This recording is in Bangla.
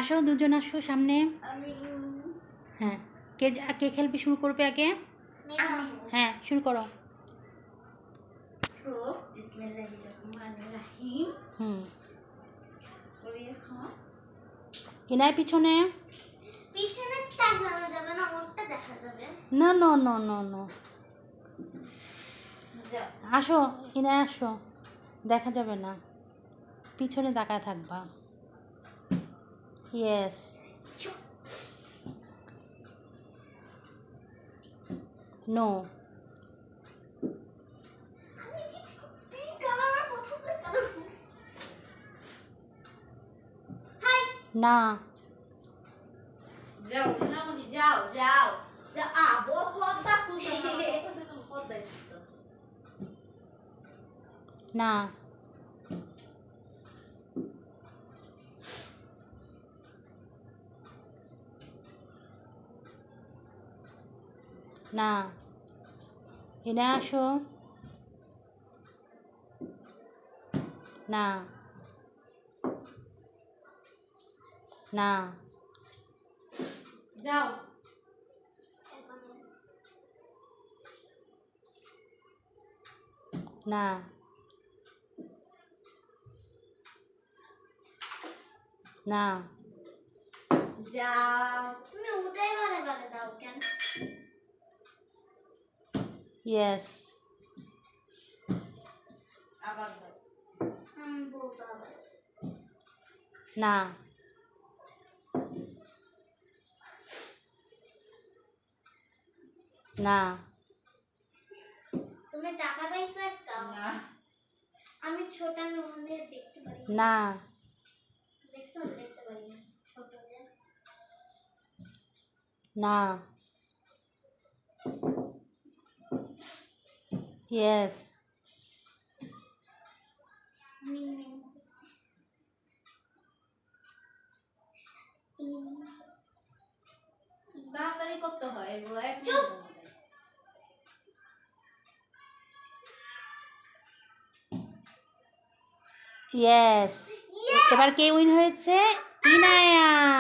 আসো দুজন আসো সামনে। হ্যাঁ, কে খেলবে শুরু করবে আগে? হ্যাঁ, শুরু করো। ইনায় পিছনে। পিছনে তাকানো যাবে না, ওরটা দেখা যাবে। না নো নো নো নো, আসো ইনায় আসো, দেখা যাবে না, পিছনে তাকায় থাকবা। ইয়েস। নো। না। যাও নামনি, যাও যাও যা আবো পদ্মা খুঁজে পদ্মা না। না। ইনায় আসো। না। না। যাও। না। না। যাও। তুমি ওটাই বারে বারে দাও কেন? ইয়েস। আবার দাও। বলতে হবে। না। না। তুমি টাকা পাইছো একটা? না। আমি ছোট, আমি ওখান থেকে দেখতে পারি না। দেখছো? দেখতে পারি না ছোট যে। না। ইয়েস। তাড়াতাড়ি করতে হয় এগুলো। চুপ। ইয়েস। এবার কে উইন হয়েছে? ইনায়া।